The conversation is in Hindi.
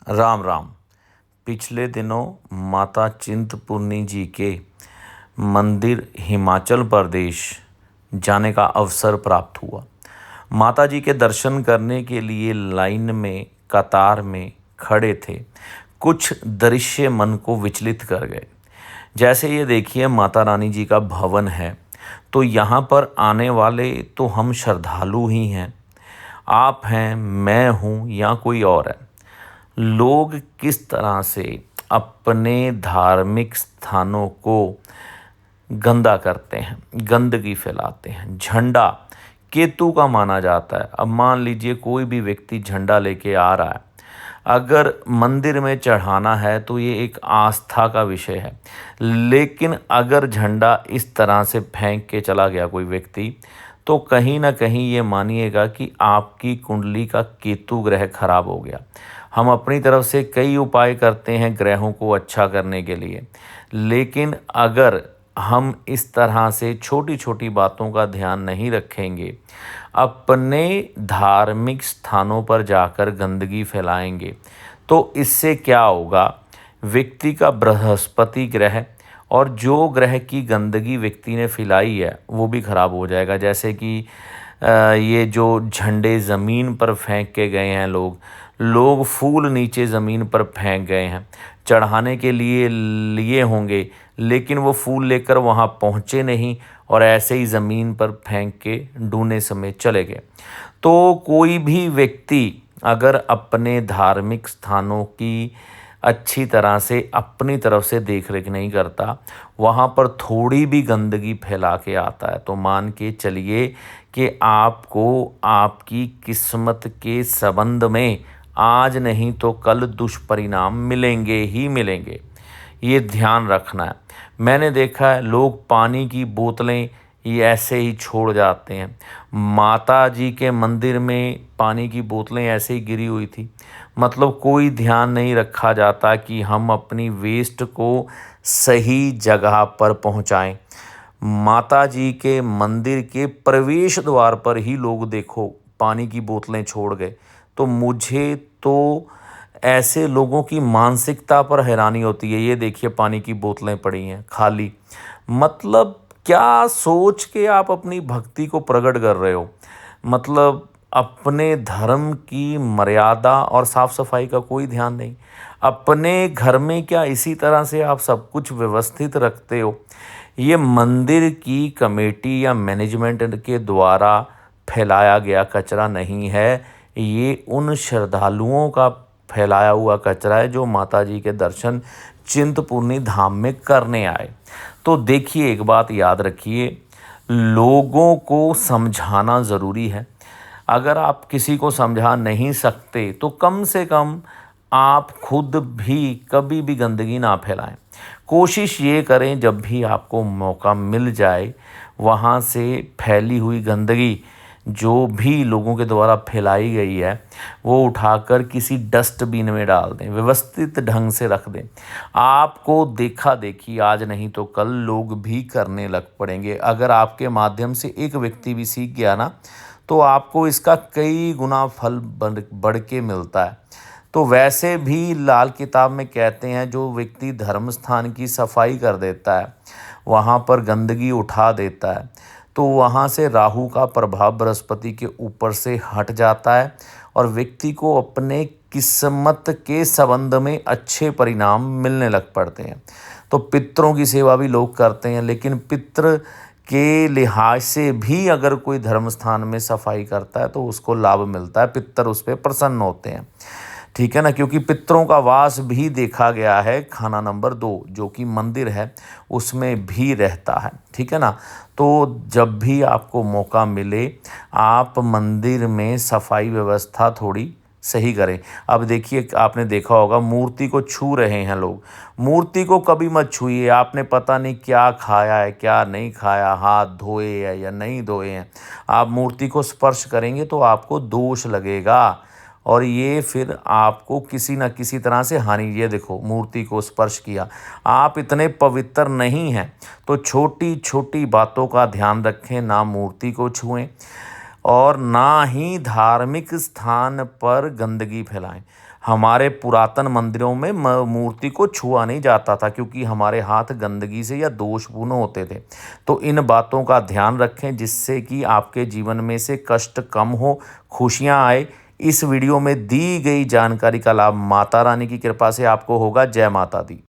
राम राम। पिछले दिनों माता चिंतपूर्णी जी के मंदिर हिमाचल प्रदेश जाने का अवसर प्राप्त हुआ। माता जी के दर्शन करने के लिए लाइन में कतार में खड़े थे। कुछ दृश्य मन को विचलित कर गए। जैसे ये देखिए, माता रानी जी का भवन है, तो यहाँ पर आने वाले तो हम श्रद्धालु ही हैं। आप हैं, मैं हूँ या कोई और है। लोग किस तरह से अपने धार्मिक स्थानों को गंदा करते हैं, गंदगी फैलाते हैं। झंडा केतु का माना जाता है। अब मान लीजिए कोई भी व्यक्ति झंडा लेके आ रहा है, अगर मंदिर में चढ़ाना है तो ये एक आस्था का विषय है। लेकिन अगर झंडा इस तरह से फेंक के चला गया कोई व्यक्ति, तो कहीं ना कहीं ये मानिएगा कि आपकी कुंडली का केतु ग्रह खराब हो गया। हम अपनी तरफ से कई उपाय करते हैं ग्रहों को अच्छा करने के लिए, लेकिन अगर हम इस तरह से छोटी छोटी बातों का ध्यान नहीं रखेंगे, अपने धार्मिक स्थानों पर जाकर गंदगी फैलाएंगे, तो इससे क्या होगा, व्यक्ति का बृहस्पति ग्रह और जो ग्रह की गंदगी व्यक्ति ने फैलाई है वो भी खराब हो जाएगा। जैसे कि ये जो झंडे ज़मीन पर फेंक के गए हैं, लोग फूल नीचे ज़मीन पर फेंक गए हैं, चढ़ाने के लिए लिए होंगे, लेकिन वो फूल लेकर वहाँ पहुँचे नहीं और ऐसे ही ज़मीन पर फेंक के डूने समेत चले गए। तो कोई भी व्यक्ति अगर अपने धार्मिक स्थानों की अच्छी तरह से अपनी तरफ से देख रेख नहीं करता, वहाँ पर थोड़ी भी गंदगी फैला के आता है, तो मान के चलिए कि आपको आपकी किस्मत के संबंध में आज नहीं तो कल दुष्परिणाम मिलेंगे ही मिलेंगे। ये ध्यान रखना है। मैंने देखा है लोग पानी की बोतलें ये ऐसे ही छोड़ जाते हैं। माता जी के मंदिर में पानी की बोतलें ऐसे ही गिरी हुई थी। मतलब कोई ध्यान नहीं रखा जाता कि हम अपनी वेस्ट को सही जगह पर पहुंचाएं। माता जी के मंदिर के प्रवेश द्वार पर ही लोग देखो पानी की बोतलें छोड़ गए। तो मुझे तो ऐसे लोगों की मानसिकता पर हैरानी होती है। ये देखिए पानी की बोतलें पड़ी हैं खाली। मतलब क्या सोच के आप अपनी भक्ति को प्रकट कर रहे हो? मतलब अपने धर्म की मर्यादा और साफ सफाई का कोई ध्यान नहीं। अपने घर में क्या इसी तरह से आप सब कुछ व्यवस्थित रखते हो? ये मंदिर की कमेटी या मैनेजमेंट के द्वारा फैलाया गया कचरा नहीं है, ये उन श्रद्धालुओं का फैलाया हुआ कचरा है जो माता जी के दर्शन चिंतपूर्णी धाम में करने आए। तो देखिए, एक बात याद रखिए, लोगों को समझाना ज़रूरी है। अगर आप किसी को समझा नहीं सकते तो कम से कम आप खुद भी कभी भी गंदगी ना फैलाएं। कोशिश ये करें जब भी आपको मौका मिल जाए, वहाँ से फैली हुई गंदगी जो भी लोगों के द्वारा फैलाई गई है वो उठाकर किसी डस्टबिन में डाल दें, व्यवस्थित ढंग से रख दें। आपको देखा देखी आज नहीं तो कल लोग भी करने लग पड़ेंगे। अगर आपके माध्यम से एक व्यक्ति भी सीख गया ना, तो आपको इसका कई गुना फल बढ़ के मिलता है। तो वैसे भी लाल किताब में कहते हैं, जो व्यक्ति धर्म स्थान की सफाई कर देता है, वहाँ पर गंदगी उठा देता है, तो वहाँ से राहु का प्रभाव बृहस्पति के ऊपर से हट जाता है और व्यक्ति को अपने किस्मत के संबंध में अच्छे परिणाम मिलने लग पड़ते हैं। तो पितरों की सेवा भी लोग करते हैं, लेकिन पितृ के लिहाज से भी अगर कोई धर्म स्थान में सफाई करता है तो उसको लाभ मिलता है, पितर उस पर प्रसन्न होते हैं। ठीक है ना, क्योंकि पितरों का वास भी देखा गया है खाना नंबर 2 जो कि मंदिर है उसमें भी रहता है। ठीक है ना, तो जब भी आपको मौका मिले आप मंदिर में सफाई व्यवस्था थोड़ी सही करें। अब देखिए, आपने देखा होगा मूर्ति को छू रहे हैं लोग। मूर्ति को कभी मत छूइए। आपने पता नहीं क्या खाया है क्या नहीं खाया, हाथ धोए है या नहीं धोए हैं। आप मूर्ति को स्पर्श करेंगे तो आपको दोष लगेगा और ये फिर आपको किसी न किसी तरह से हानि। ये देखो, मूर्ति को स्पर्श किया, आप इतने पवित्र नहीं हैं, तो छोटी छोटी बातों का ध्यान रखें, ना मूर्ति को छुएं। और ना ही धार्मिक स्थान पर गंदगी फैलाएं। हमारे पुरातन मंदिरों में मूर्ति को छुआ नहीं जाता था, क्योंकि हमारे हाथ गंदगी से या दोषपूर्ण होते थे। तो इन बातों का ध्यान रखें, जिससे कि आपके जीवन में से कष्ट कम हो, खुशियां आए। इस वीडियो में दी गई जानकारी का लाभ माता रानी की कृपा से आपको होगा। जय माता दी।